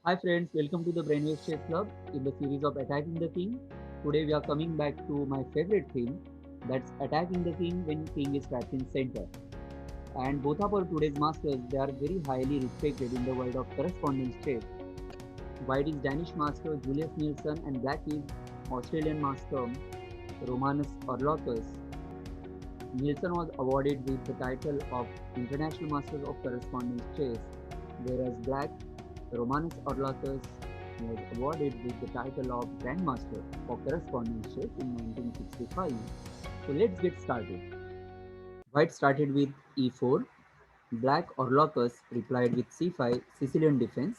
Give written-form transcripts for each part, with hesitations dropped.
Hi friends, welcome to the Brainwave Chess Club in the series of Attacking the King. Today we are coming back to my favorite theme, that's attacking the king when king is trapped in center. And both of our today's masters, they are very highly respected in the world of correspondence chess. White is Danish master Julius Nielsen and black is Australian master Romanus Orlokos. Nielsen was awarded with the title of International Master of Correspondence Chess, whereas black Romanus Orlokos was awarded with the title of Grandmaster of Correspondence Chess in 1965. So let's get started. White started with e4. Black Orlokos replied with c5 Sicilian defense.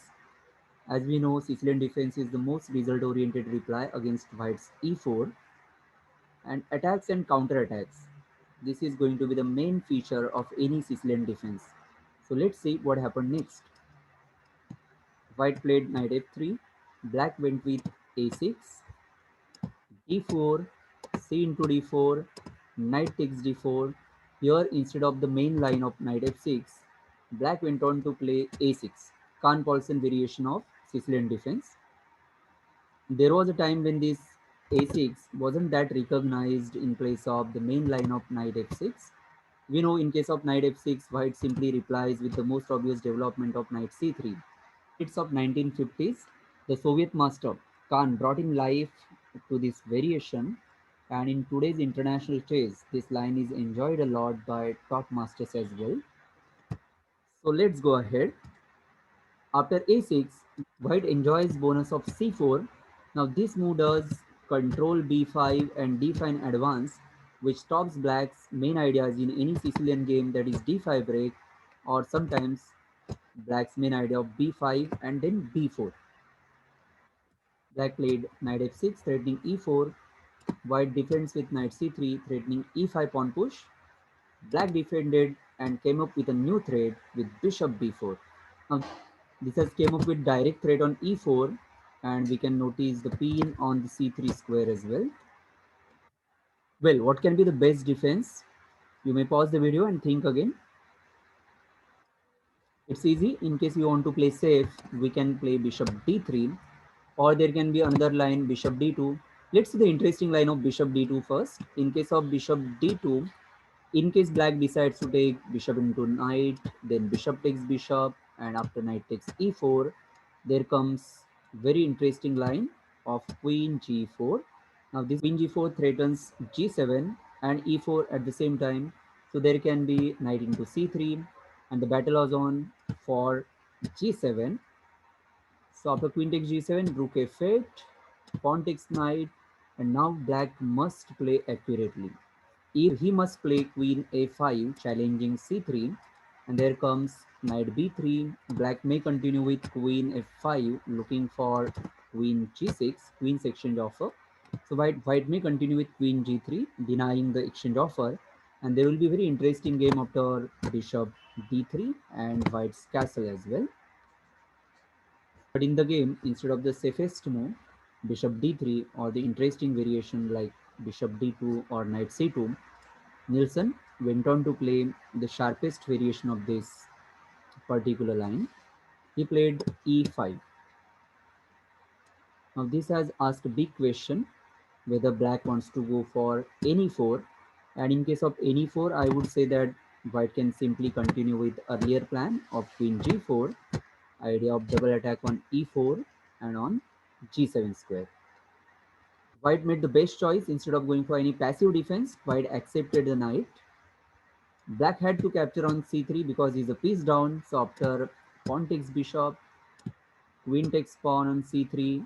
As we know, Sicilian defense is the most result-oriented reply against White's e4 and attacks and counterattacks. This is going to be the main feature of any Sicilian defense. So let's see what happened next. White played knight f3, black went with a6, d4, c into d4, knight takes d4. Here, instead of the main line of knight f6, black went on to play a6, Kahn Paulsen variation of Sicilian defense. There was a time when this a6 wasn't that recognized in place of the main line of knight f6. We know in case of knight f6, white simply replies with the most obvious development of knight c3. It's of 1950s, the Soviet master Khan brought in life to this variation, and in today's international chess, this line is enjoyed a lot by top masters as well. So let's go ahead. After a6, white enjoys bonus of c4. Now this move does control b5 and d5 in advance, which stops black's main ideas in any Sicilian game, that is d5 break, or sometimes black's main idea of b5 and then b4. Black played knight f6 threatening e4. White defends with knight c3 threatening e5 pawn push. Black defended and came up with a new threat with bishop b4. Now this has came up with direct threat on e4, and we can notice the pin on the c3 square as well. Well, what can be the best defense? You may pause the video and think again. It's easy. In case you want to play safe, we can play bishop d3, or there can be another line bishop d2. Let's see the interesting line of bishop d2 first. In case of bishop d2, in case black decides to take bishop into knight, then bishop takes bishop, and after knight takes e4, there comes very interesting line of queen g4. Now this queen g4 threatens g7 and e4 at the same time. So there can be knight into c3, and the battle was on for g7. So after queen takes g7, rook f8, pawn takes knight, and now black must play accurately. He must play queen a5, challenging c3, and there comes knight b3. Black may continue with queen f5, looking for queen g6, queen's exchange offer. So white may continue with queen g3, denying the exchange offer, and there will be a very interesting game after bishop d3 and white's castle as well. But in the game, instead of the safest move, bishop d3, or the interesting variation like bishop d2 or knight c2, Nielsen went on to play the sharpest variation of this particular line. He played e5. Now this has asked a big question whether black wants to go for any 4, and in case of any 4, I would say that white can simply continue with earlier plan of queen g4, idea of double attack on e4 and on g7 square. White made the best choice. Instead of going for any passive defense, white accepted the knight. Black had to capture on c3 because he's a piece down. So after pawn takes bishop, queen takes pawn on c3.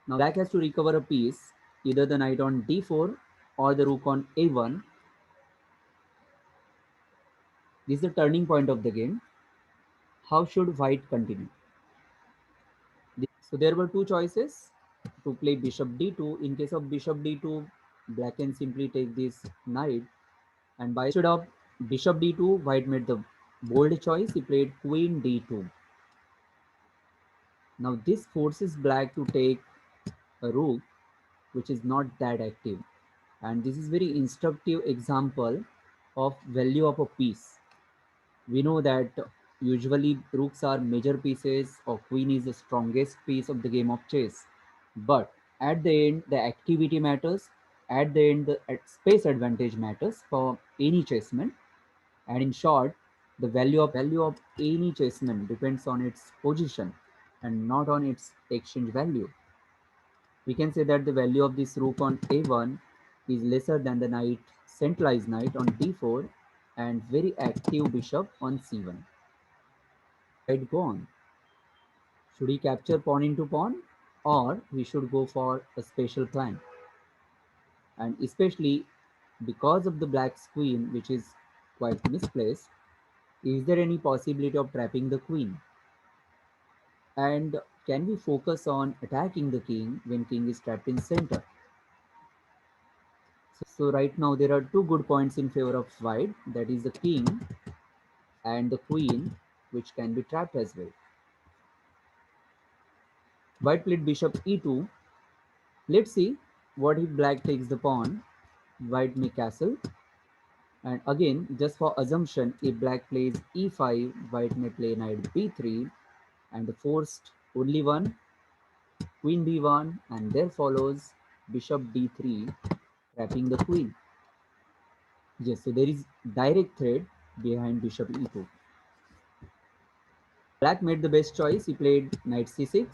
Now black has to recover a piece, either the knight on d4 or the rook on a1. This is the turning point of the game. How should white continue? So there were two choices to play bishop d2. In case of bishop d2, black can simply take this knight, and by instead of bishop d2, white made the bold choice. He played queen d2. Now this forces black to take a rook which is not that active, and this is very instructive example of value of a piece. We know that Usually, rooks are major pieces, or queen is the strongest piece of the game of chess. But at the end, the activity matters. At the end, the space advantage matters for any chessman. And in short, the value of any chessman depends on its position and not on its exchange value. We can say that the value of this rook on a1 is lesser than the knight centralized knight on d4 and very active bishop on c1. Right, go on. Should he capture pawn into pawn, or we should go for a special plan? And especially because of the black's queen, which is quite misplaced, is there any possibility of trapping the queen? And can we focus on attacking the king when king is trapped in center? So right now there are two good points in favor of white, that is the king and the queen, which can be trapped as well. White played bishop e2. Let's see what if black takes the pawn. White may castle. And again, just for assumption, if black plays e5, white may play knight b3, and the forced only one, queen b1, and there follows bishop d3, trapping the queen. Yes, so there is direct threat behind bishop e2. Black made the best choice. He played knight c6.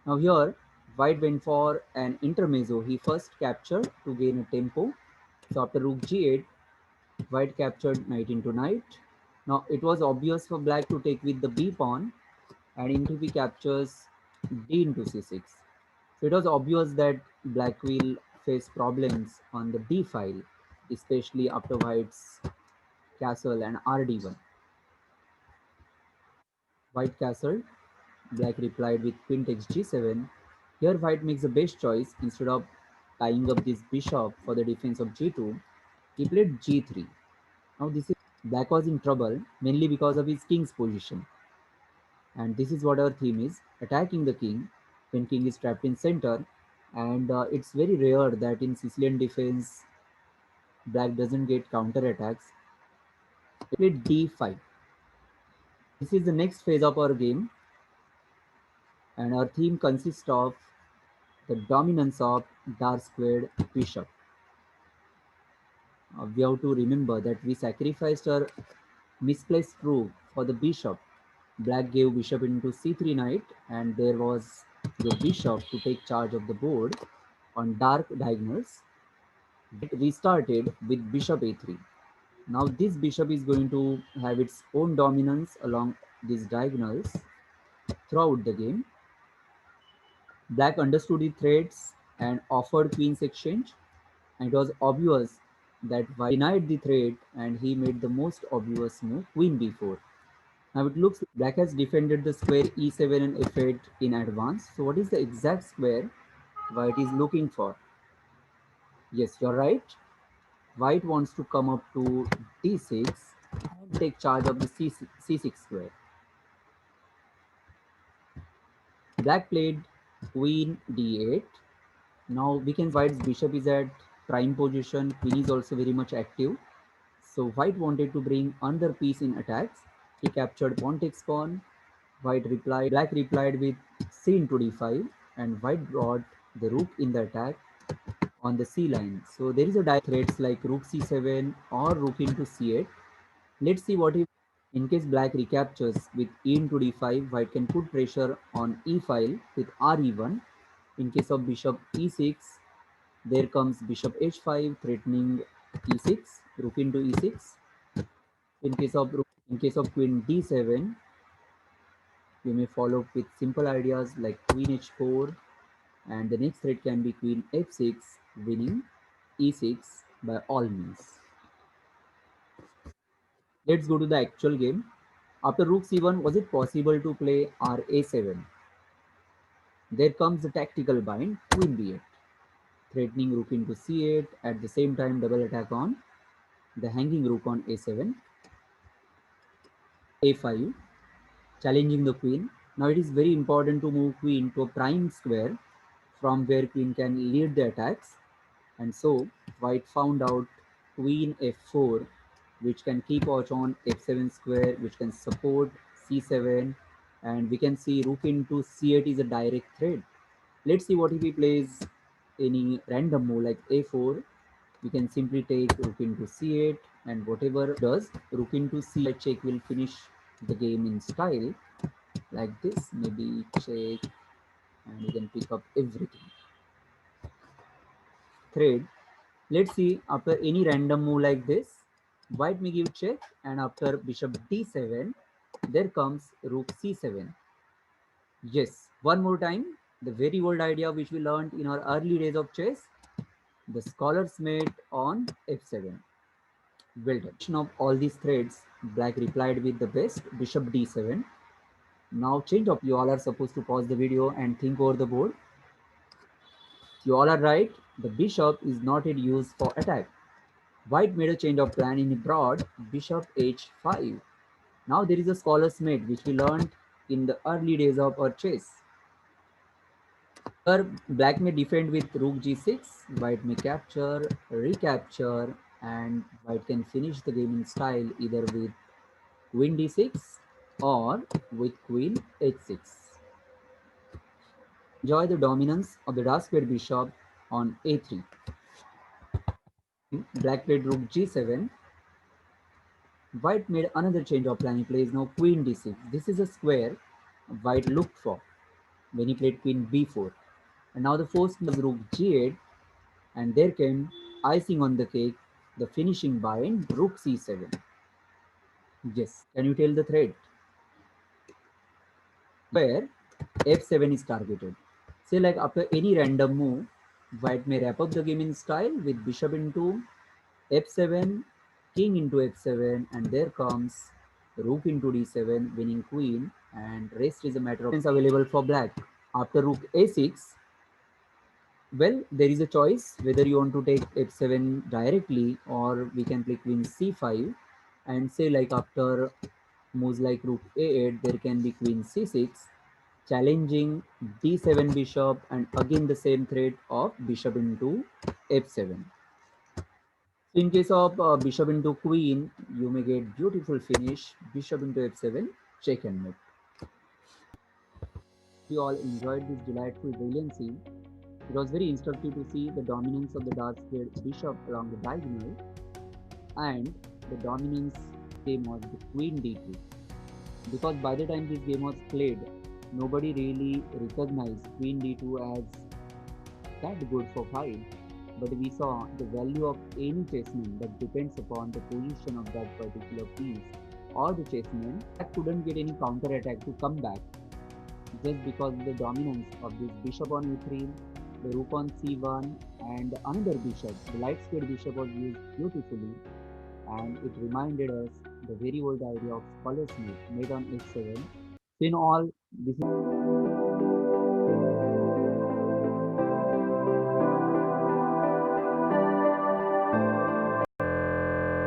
Now here, white went for an intermezzo. He first captured to gain a tempo. So after rook g8, white captured knight into knight. Now it was obvious for black to take with the b pawn, and into b captures d into c6. So it was obvious that black will face problems on the d file, especially after white's castle and rd1. White castle, black replied with queen takes g7. Here white makes the best choice. Instead of tying up this bishop for the defense of g2, he played g3. Now this is black was in trouble mainly because of his king's position. And this is what our theme is, attacking the king when king is trapped in center. And it's very rare that in Sicilian defense, black doesn't get counter attacks. He played d5. This is the next phase of our game, and our theme consists of the dominance of dark squared bishop. We have to remember that we sacrificed our misplaced rook for the bishop. Black gave bishop into c3 knight, and there was the bishop to take charge of the board on dark diagonals. It restarted with bishop a3. Now this bishop is going to have its own dominance along these diagonals throughout the game. Black understood the threats and offered queen's exchange, and it was obvious that white denied the threat and he made the most obvious move, queen b4. Now it looks like black has defended the square e7 and f8 in advance. So what is the exact square white is looking for? Yes, you're right. White wants to come up to d6 and take charge of the c6 square. Black played queen d8. Now we can white's bishop is at prime position. Queen is also very much active. So white wanted to bring another piece in attacks. He captured pawn takes pawn. Black replied with c into d5, and white brought the rook in the attack on the c line. So there is a direct threats like rook c7 or rook into c8. Let's see what if in case black recaptures with e into d5, white can put pressure on e file with re1. In case of bishop e6, there comes bishop h5 threatening e6, rook into e6. In case of queen d7, you may follow up with simple ideas like queen h4, and the next threat can be queen f6, winning e6 by all means. Let's go to the actual game. After rook c1, was it possible to play ra7? There comes the tactical bind, queen b8, threatening rook into c8, at the same time double attack on the hanging rook on a7, a5, challenging the queen. Now it is very important to move queen to a prime square from where queen can lead the attacks. And so white found out queen f4 which can keep watch on f7 square, which can support c7, and we can see rook into c8 is a direct threat. Let's see what if he plays any random move like a4. We can simply take rook into c8, and whatever does, rook into c8 check will finish the game in style like this. Maybe check, and you can pick up everything. Thread. Let's see, after any random move like this, white may give check, and after bishop d7, there comes rook c7. Yes, one more time, the very old idea which we learned in our early days of chess, the scholars made on f7. Well done. Of all these threads, black replied with the best, bishop d7. Now change of, you all are supposed to pause the video and think over the board. You all are right, the bishop is not yet used for attack. White made a change of plan in broad, bishop h5. Now there is a scholar's mate which we learned in the early days of our chess. Here black may defend with rook g6, white may capture, recapture, and white can finish the game in style either with queen d6 or with queen h6. Enjoy the dominance of the dark square bishop on a3. Black played rook g7. White made another change of plan. He plays now queen d6. This is a square white looked for when he played queen b4. And now the first move rook g8, and there came icing on the cake, the finishing bind rook c7. Yes, can you tell the thread? Where f7 is targeted. Say like after any random move, white may wrap up the game in style with bishop into f7, king into f7, and there comes rook into d7, winning queen, and rest is a matter of available for black. After rook a6, well, there is a choice whether you want to take f7 directly, or we can play queen c5, and say like after moves like rook a8, there can be queen c6, challenging d7 bishop, and again the same threat of bishop into f7. So in case of bishop into queen, you may get beautiful finish, bishop into f7, check and mate. You all enjoyed this delightful brilliancy. It was very instructive to see the dominance of the dark squared bishop along the diagonal, and the dominance game was the queen d2. Because by the time this game was played, nobody really recognized queen d2 as that good for fight. But we saw the value of any chessman that depends upon the position of that particular piece or the chessman that couldn't get any counter attack to come back just because of the dominance of this bishop on e3, the rook on c1, and another bishop. The light square bishop was used beautifully, and it reminded us the very old idea of scholar's mate made on h7. In all, this is